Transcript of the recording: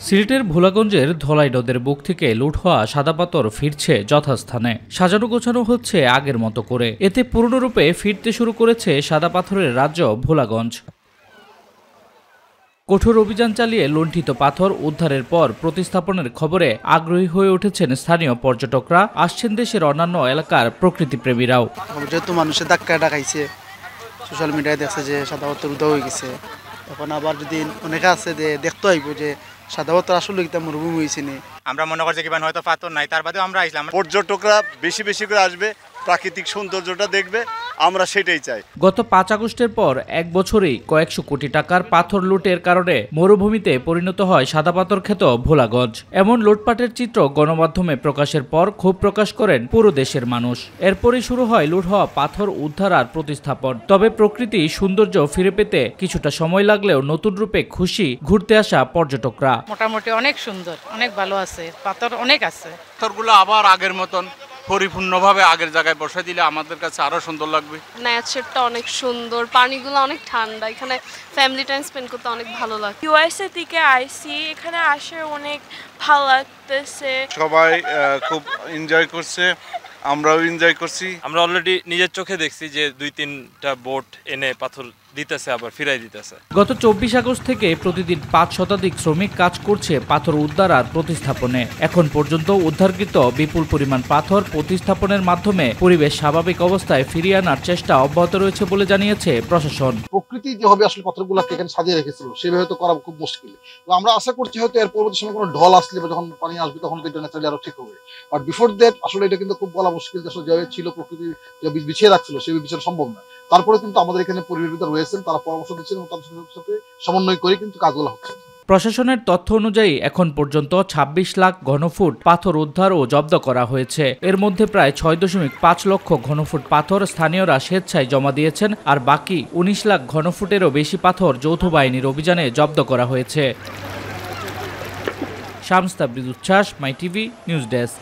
সিলেটের ভোলাগঞ্জের ধলাই নদের বুক থেকে লুট হওয়া সাদা পাথর ফিরছে যথাস্থানে। সাজানো গোছানো হচ্ছে আগের মতো করে। এতে পূর্ণরূপে ফিরতে শুরু করেছে সাদা পাথরের রাজ্য ভোলাগঞ্জ। কঠোর অভিযান চালিয়ে লুণ্ঠিত পাথর উদ্ধারের পর প্রতিস্থাপনের খবরে আগ্রহী হয়ে উঠেছেন স্থানীয় পর্যটকরা, আসছেন দেশের অন্যান্য এলাকার প্রকৃতিপ্রেমীরাও। যেহেতু মানুষের ধাক্কা খাইছে, সোশ্যাল মিডিয়ায় দেখছে যে সাদা পাথর উধাও হয়ে গেছে। এখন আবার যদি অনেকে আছে যে দেখতে আইব যে সাদা পাথর আসলে একটা মরুভূমি হয়েছে নি। আমরা মনে করছি কি হয়তো পাথর নাই, তার বাদেও আমরা আসলাম। পর্যটকরা বেশি বেশি করে আসবে, প্রাকৃতিক সৌন্দর্যটা দেখবে, আমরা সেটাই চাই। গত 5 আগস্টের পর এক বছরেই কয়েকশো কোটি টাকার পাথর লুটের কারণে মরুভূমিতে পরিণত হয় সাদা পাথর খ্যাত ভোলাগঞ্জ। এমন লুটপাটের চিত্র গণমাধ্যমে প্রকাশের পর ক্ষোভ প্রকাশ করেন পুরো দেশের মানুষ। এরপরই শুরু হয় লুট হওয়া পাথর উদ্ধার আর প্রতিস্থাপন। তবে প্রকৃতি সৌন্দর্য ফিরে পেতে কিছুটা সময় লাগলেও নতুন রূপে খুশি ঘুরতে আসা পর্যটকরা। মোটামুটি অনেক সুন্দর, অনেক ভালো আছে, পাথর অনেক আছে। পাথরগুলো আবার আগের মতন পরিপূর্ণভাবে আগের জায়গায় বসাই দিলে আমাদের কাছে আরো সুন্দর লাগবে। নেচারটা অনেক সুন্দর, পানিগুলো অনেক ঠান্ডা, এখানে ফ্যামিলি টাইম স্পেন্ড করতে অনেক ভালো লাগে। ইউএসএ থেকে আইসি, এখানে আসে অনেক ভালো লাগতেছে। সবাই খুব এনজয় করছে, আমরাও এনজয় করছি। আমরা অলরেডি নিজের চোখে দেখছি যে 2-3টা বোট এনে পাথর দিতেছে, আবার ফিরাই দিতেছে। গত 24 আগস্ট থেকে প্রতিদিন 5 শতাধিক শ্রমিক কাজ করছে পাথর উদ্ধার আর প্রতিস্থাপনে। এখন পর্যন্ত উদ্ধারকৃত বিপুল পরিমাণ পাথর প্রতিস্থাপনের মাধ্যমে পরিবেশ স্বাভাবিক অবস্থায় ফিরিয়ে আনার চেষ্টা অব্যাহত রয়েছে বলে জানিয়েছে প্রশাসন। প্রকৃতি যেভাবে আসলে পাথরগুলোকে এখানে সাজিয়ে রেখেছিল সেভাবে তো করা খুব মুশকিল। তো আমরা আশা করছি হয়তো এর পরবর্তী সময় কোনো ঢল আসলে বা যখন পানি আসবে তখন এটা ন্যাচারালি আরো ঠিক হবে। বাট বিফোর দ্যাট আসলে এটা কিন্তু খুব বলা মুশকিল যে আসলে যেভাবে ছিল প্রকৃতি যে বিছিয়ে রাখছিল সেভাবে বিছানো সম্ভব না। তারপরে কিন্তু আমাদের এখানে পরিবেশবিদ রয়েছেন, তারা পরামর্শ দিচ্ছেন এবং তাদের সাথে সমন্বয় করে কিন্তু কাজগুলো হচ্ছে। প্রশাসনের তথ্য অনুযায়ী এখন পর্যন্ত 26 লাখ ঘনফুট পাথর উদ্ধার ও জব্দ করা হয়েছে। এর মধ্যে প্রায় 6.5 লক্ষ ঘনফুট পাথর স্থানীয়রা স্বেচ্ছায় জমা দিয়েছেন, আর বাকি 19 লাখ ঘনফুটেরও বেশি পাথর যৌথ বাহিনীর অভিযানে জব্দ করা হয়েছে। শামস তাবরিজ উচ্ছ্বাস, মাই টিভি নিউজ ডেস্ক।